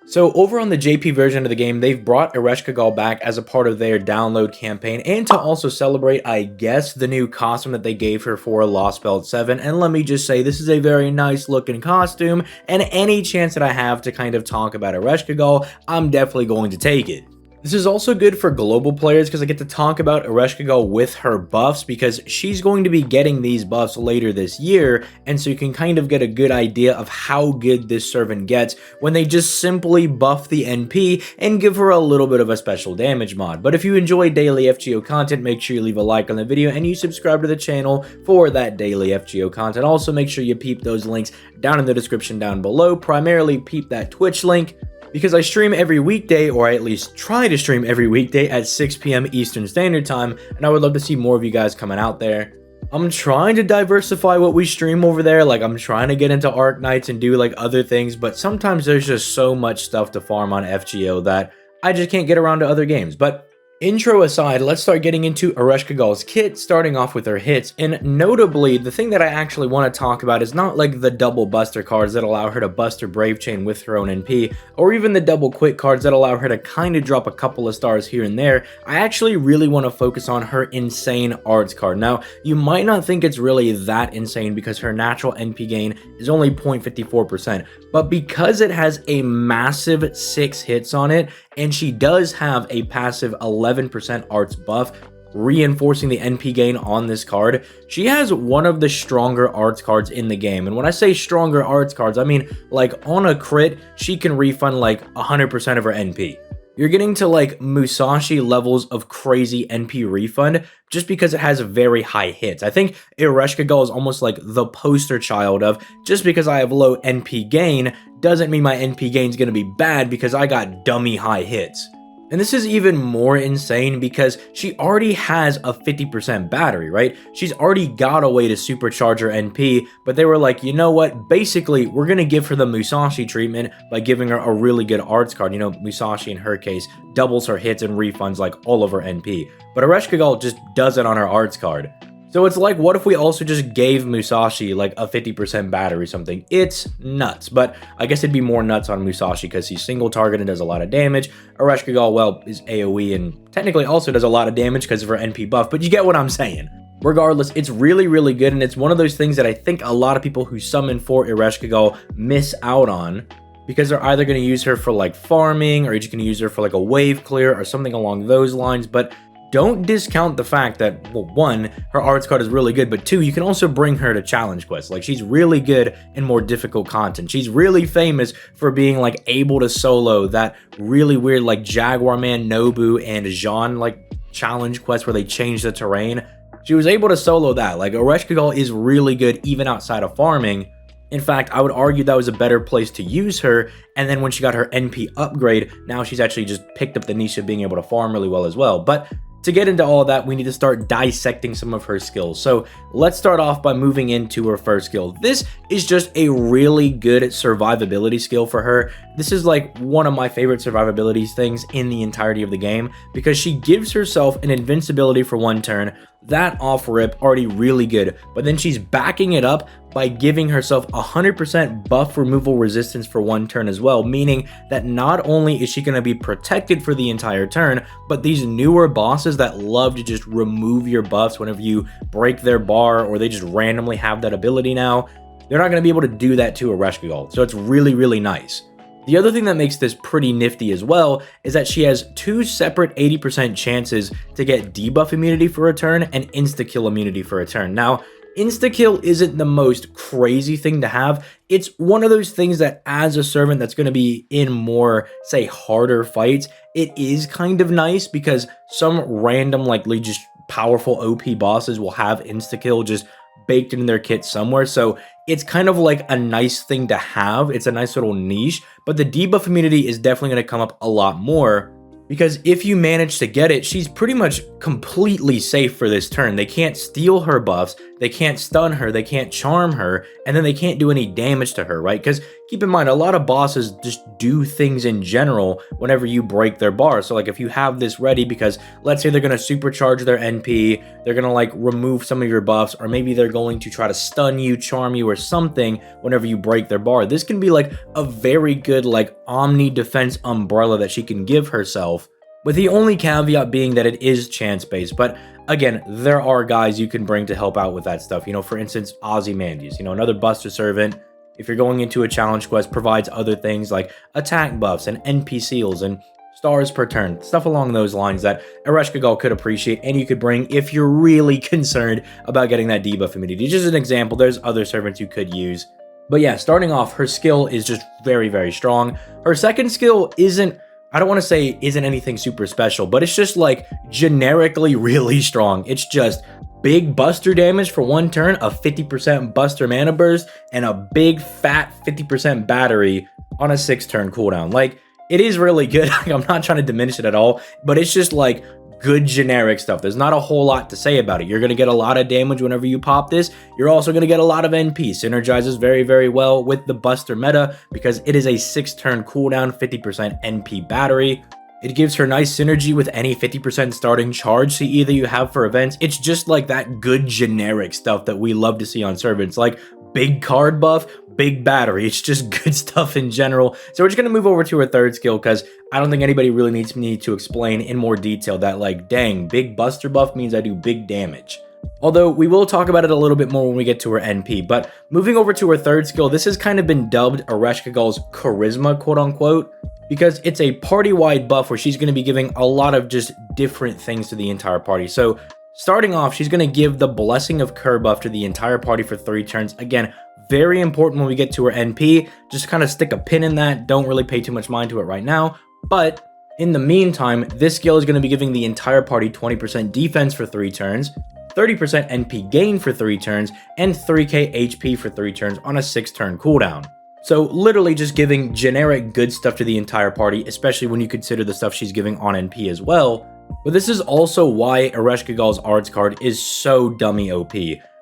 So over on the JP version of the game, they've brought Ereshkigal back as a part of their download campaign and to also celebrate, I guess, the new costume that they gave her for Lost Belt 7. And let me just say, this is a very nice looking costume, and any chance that I have to kind of talk about Ereshkigal, I'm definitely going to take it. This is also good for global players because I get to talk about Ereshkigal with her buffs because she's going to be getting these buffs later this year, and so you can kind of get a good idea of how good this servant gets when they just simply buff the NP and give her a little bit of a special damage mod. But if you enjoy daily FGO content, make sure you leave a like on the video and you subscribe to the channel for that daily FGO content. Also, make sure you peep those links down in the description down below. Primarily peep that Twitch link, because I stream every weekday, or I at least try to stream every weekday at 6 p.m. Eastern Standard Time, and I would love to see more of you guys coming out there. I'm trying to diversify what we stream over there, like I'm trying to get into Arc Nights and do like other things, but sometimes there's just so much stuff to farm on FGO that I just can't get around to other games. But intro aside, let's start getting into Ereshkigal's kit, starting off with her hits. And notably, the thing that I actually want to talk about is not like the double buster cards that allow her to bust her Brave Chain with her own NP, or even the double quick cards that allow her to kind of drop a couple of stars here and there. I actually really want to focus on her insane arts card. Now, you might not think it's really that insane because her natural NP gain is only 0.54%, but because it has a massive 6 hits on it, and she does have a passive 11% arts buff, reinforcing the NP gain on this card, she has one of the stronger arts cards in the game. And when I say stronger arts cards, I mean like on a crit, she can refund like 100% of her NP. You're getting to like Musashi levels of crazy NP refund just because it has very high hits. I think Ereshkigal is almost like the poster child of, just because I have low NP gain doesn't mean my NP gain is going to be bad because I got dummy high hits. And this is even more insane because she already has a 50% battery, right? She's already got a way to supercharge her NP, but they were like, you know what? Basically, we're going to give her the Musashi treatment by giving her a really good arts card. You know, Musashi in her case doubles her hits and refunds like all of her NP. But Ereshkigal just does it on her arts card. So it's like, what if we also just gave Musashi like a 50% battery or something? It's nuts, but I guess it'd be more nuts on Musashi because he's single target and does a lot of damage. Ereshkigal, well, is AoE and technically also does a lot of damage because of her NP buff, but you get what I'm saying. Regardless, it's really, really good, and it's one of those things that I think a lot of people who summon for Ereshkigal miss out on, because they're either going to use her for like farming, or you're just going to use her for like a wave clear or something along those lines. But don't discount the fact that, well, one, her arts card is really good, but two, you can also bring her to challenge quests. Like, she's really good in more difficult content. She's really famous for being like able to solo that really weird like Jaguar Man, Nobu, and Jean like challenge quest where they change the terrain. She was able to solo that. Like, Ereshkigal is really good even outside of farming. In fact, I would argue that was a better place to use her, and then when she got her NP upgrade, now she's actually just picked up the niche of being able to farm really well as well. But to get into all of that, we need to start dissecting some of her skills. So let's start off by moving into her first skill. This is just a really good survivability skill for her. This is like one of my favorite survivability things in the entirety of the game because she gives herself an invincibility for 1 turn. That off rip, already really good, but then she's backing it up by giving herself 100% buff removal resistance for 1 turn as well, meaning that not only is she going to be protected for the entire turn, but these newer bosses that love to just remove your buffs whenever you break their bar or they just randomly have that ability now, they're not going to be able to do that to Ereshkigal. So it's really, really nice. The other thing that makes this pretty nifty as well is that she has 2 separate 80% chances to get debuff immunity for a turn and insta-kill immunity for a turn. Now, insta-kill isn't the most crazy thing to have. It's one of those things that as a servant that's going to be in more, say, harder fights, it is kind of nice because some random, like, just powerful OP bosses will have insta-kill just baked in their kit somewhere. So it's kind of like a nice thing to have. It's a nice little niche, but the debuff immunity is definitely going to come up a lot more because if you manage to get it, she's pretty much completely safe for this turn. They can't steal her buffs. they can't stun her, they can't charm her, and then they can't do any damage to her, right? Because keep in mind, a lot of bosses just do things in general whenever you break their bar. So like if you have this ready, because let's say they're going to supercharge their NP, they're going to like remove some of your buffs, or maybe they're going to try to stun you, charm you, or something whenever you break their bar. This can be like a very good like omni defense umbrella that she can give herself, with the only caveat being that it is chance based. But again, there are guys you can bring to help out with that stuff. You know, for instance, Ozymandias, you know, another Buster Servant, if you're going into a challenge quest, provides other things like attack buffs and NP seals and stars per turn, stuff along those lines that Ereshkigal could appreciate and you could bring if you're really concerned about getting that debuff immunity. Just an example, there's other servants you could use. But yeah, starting off, her skill is just very, very strong. Her second skill isn't, I don't want to say isn't anything super special, but it's just like generically really strong. It's just big buster damage for one turn, a 50% buster mana burst, and a big fat 50% battery on a 6-turn cooldown. Like, it is really good. I'm not trying to diminish it at all, but it's just like good generic stuff. There's not a whole lot to say about it. You're going to get a lot of damage whenever you pop this. You're also going to get a lot of NP. Synergizes very, very well with the buster meta because it is a 6-turn cooldown, 50% NP battery. It gives her nice synergy with any 50% starting charge so either you have for events. It's just like that good generic stuff that we love to see on servants, like big card buff, big battery. It's just good stuff in general. So we're just going to move over to her third skill because I don't think anybody really needs me to explain in more detail that, like, dang, big buster buff means I do big damage. Although we will talk about it a little bit more when we get to her NP. But moving over to her third skill, this has kind of been dubbed Ereshkigal's charisma, quote unquote, because it's a party-wide buff where she's going to be giving a lot of just different things to the entire party. So starting off, she's going to give the Blessing of Kerr buff to the entire party for 3 turns. Again, very important when we get to her NP. Just kind of stick a pin in that. Don't really pay too much mind to it right now. But in the meantime, this skill is going to be giving the entire party 20% defense for 3 turns, 30% NP gain for 3 turns, and 3k HP for 3 turns on a 6-turn cooldown. So literally just giving generic good stuff to the entire party, especially when you consider the stuff she's giving on NP as well. But this is also why Ereshkigal's arts card is so dummy OP.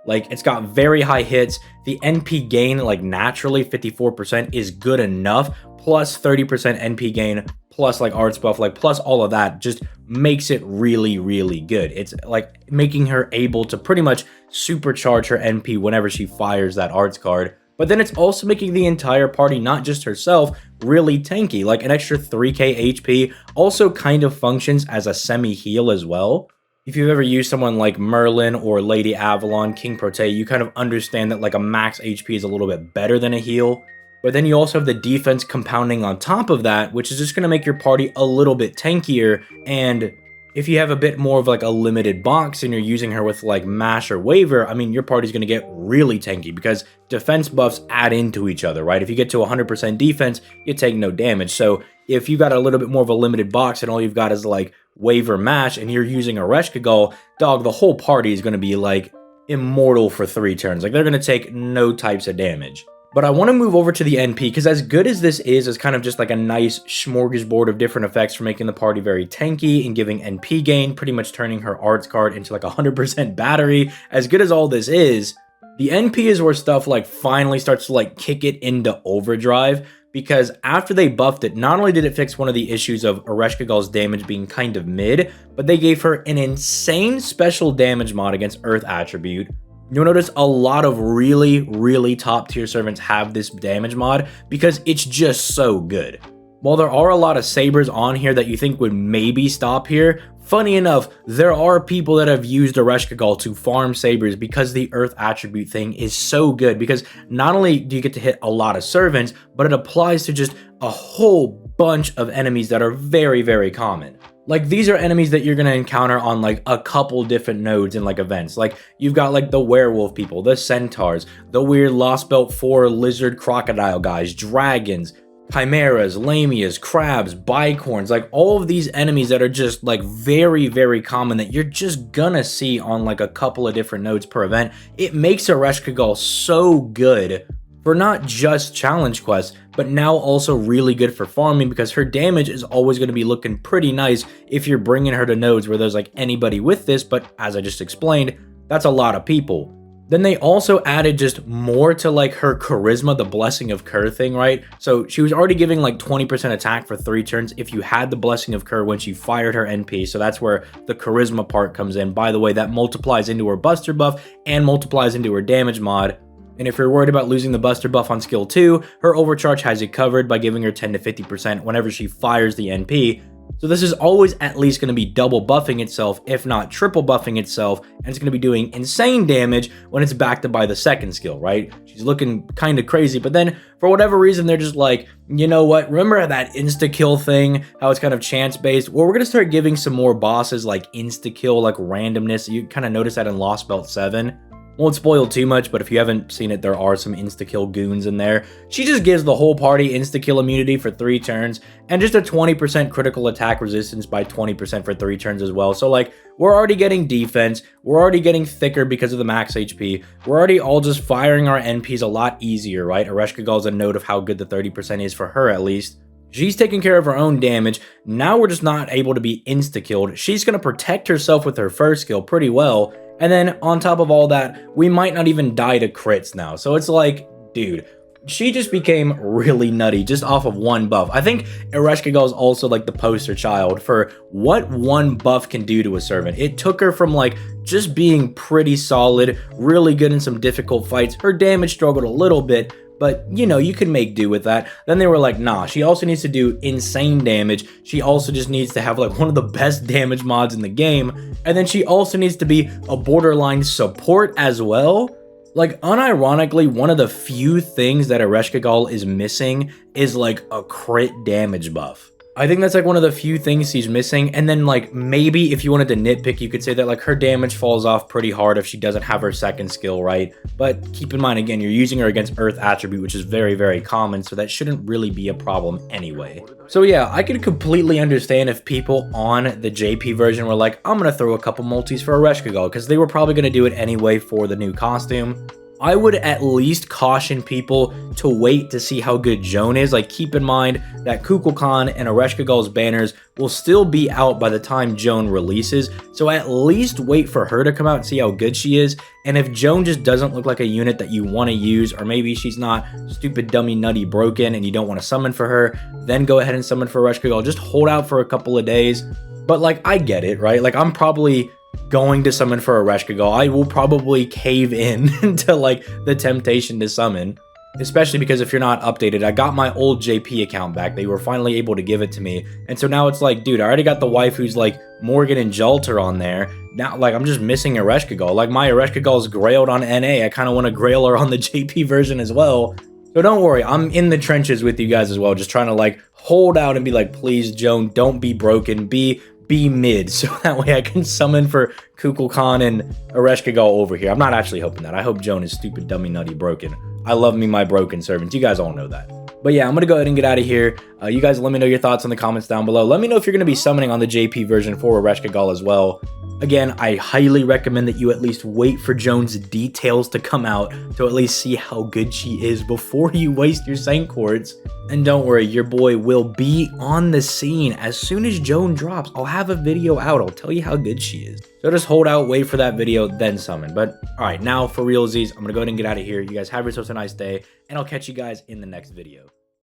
Like, it's got very high hits. The NP gain, like, naturally 54% is good enough, plus 30% NP gain, plus like arts buff, like plus all of that just makes it really, really good. It's like making her able to pretty much supercharge her NP whenever she fires that arts card. But then it's also making the entire party, not just herself, really tanky. Like an extra 3k HP also kind of functions as a semi-heal as well. If you've ever used someone like Merlin or Lady Avalon, King Prote, you kind of understand that like a max HP is a little bit better than a heal. But then you also have the defense compounding on top of that, which is just going to make your party a little bit tankier. And if you have a bit more of like a limited box and you're using her with like Mash or Waver, I mean, your party's going to get really tanky because defense buffs add into each other, right? If you get to 100% defense, you take no damage. So if you got a little bit more of a limited box and all you've got is like Waver Mash and you're using Ereshkigal, dog, the whole party is going to be like immortal for 3 turns. Like they're going to take no types of damage. But I want to move over to the NP because as good as this is as kind of just like a nice smorgasbord of different effects for making the party very tanky and giving NP gain, pretty much turning her arts card into like 100% battery. As good as all this is, the NP is where stuff like finally starts to like kick it into overdrive, because after they buffed it, not only did it fix one of the issues of Ereshkigal's damage being kind of mid, but they gave her an insane special damage mod against Earth attribute. You'll notice a lot of really, really top tier servants have this damage mod because it's just so good. While there are a lot of sabers on here that you think would maybe stop here, funny enough, there are people that have used Ereshkigal to farm sabers because the Earth attribute thing is so good, because not only do you get to hit a lot of servants, but it applies to just a whole bunch of enemies that are very, very common. Like, these are enemies that you're going to encounter on, like, a couple different nodes in, like, events. Like, you've got, like, the werewolf people, the centaurs, the weird Lost Belt 4 lizard crocodile guys, dragons, chimeras, lamias, crabs, bicorns. Like, all of these enemies that are just, like, very, very common that you're just gonna see on, like, a couple of different nodes per event. It makes Ereshkigal so good for not just challenge quests, but now also really good for farming, because her damage is always going to be looking pretty nice if you're bringing her to nodes where there's like anybody with this, but as I just explained, that's a lot of people. Then they also added just more to like her charisma, the blessing of Kerr thing, right? So she was already giving like 20% attack for 3 turns if you had the blessing of Kerr when she fired her NP. So that's where the charisma part comes in. By the way, that multiplies into her buster buff and multiplies into her damage mod. And if you're worried about losing the buster buff on skill 2, her overcharge has it covered by giving her 10 to 50% whenever she fires the NP. So this is always at least going to be double buffing itself, if not triple buffing itself, and it's going to be doing insane damage when it's backed up by the second skill, right? She's looking kind of crazy, but then for whatever reason, they're just like, you know what? Remember that insta-kill thing, how it's kind of chance-based? Well, we're going to start giving some more bosses like insta-kill, like randomness. You kind of notice that in Lost Belt 7. Won't spoil too much, but if you haven't seen it, there are some insta-kill goons in there. She just gives the whole party insta-kill immunity for 3 turns, and just a 20% critical attack resistance by 20% for 3 turns as well. So, like, we're already getting defense, we're already getting thicker because of the max HP, we're already all just firing our NPs a lot easier, right? Ereshkigal's a note of how good the 30% is for her, at least. She's taking care of her own damage. Now we're just not able to be insta-killed. She's going to protect herself with her first skill pretty well. And then on top of all that, we might not even die to crits now. So it's like, dude, she just became really nutty just off of one buff. I think Ereshkigal is also like the poster child for what one buff can do to a servant. It took her from like just being pretty solid, really good in some difficult fights. Her damage struggled a little bit, but, you know, you can make do with that. Then they were like, nah, she also needs to do insane damage. She also just needs to have, like, one of the best damage mods in the game. And then she also needs to be a borderline support as well. Like, unironically, one of the few things that Ereshkigal is missing is, like, a crit damage buff. I think that's like one of the few things he's missing. And then like maybe if you wanted to nitpick, you could say that like her damage falls off pretty hard if she doesn't have her second skill, right? But keep in mind, again, you're using her against Earth attribute, which is very, very common. So that shouldn't really be a problem anyway. So yeah, I could completely understand if people on the JP version were like, I'm going to throw a couple multis for Ereshkigal because they were probably going to do it anyway for the new costume. I would at least caution people to wait to see how good Joan is. Like, keep in mind that Kukulkan and Ereshkigal's banners will still be out by the time Joan releases, so at least wait for her to come out and see how good she is. And if Joan just doesn't look like a unit that you want to use, or maybe she's not stupid, dummy, nutty, broken, and you don't want to summon for her, then go ahead and summon for Ereshkigal. Just hold out for a couple of days. But, like, I get it, right? Like, I'm probably going to summon for Ereshkigal. I will probably cave in to like the temptation to summon, especially because if you're not updated, I got my old JP account back. They were finally able to give it to me, and so now it's like, dude, I already got the wife who's like Morgan and Jalter on there. Now, like, I'm just missing Ereshkigal. Like, my Ereshkigal is grailed on NA. I kind of want to grail her on the JP version as well. So don't worry, I'm in the trenches with you guys as well, just trying to like hold out and be like, please, Joan, don't be broken, be mid, so that way I can summon for Kukulkan and Ereshkigal over here. I'm not actually hoping that. I hope Joan is stupid, dummy, nutty, broken. I love me my broken servants. You guys all know that. But yeah, I'm going to go ahead and get out of here. You guys let me know your thoughts in the comments down below. Let me know if you're going to be summoning on the JP version for Ereshkigal as well. Again, I highly recommend that you at least wait for Joan's details to come out to at least see how good she is before you waste your Saint Quartz. And don't worry, your boy will be on the scene. As soon as Joan drops, I'll have a video out. I'll tell you how good she is. So just hold out, wait for that video, then summon. But all right, now for realsies, I'm going to go ahead and get out of here. You guys have yourselves a nice day, and I'll catch you guys in the next video.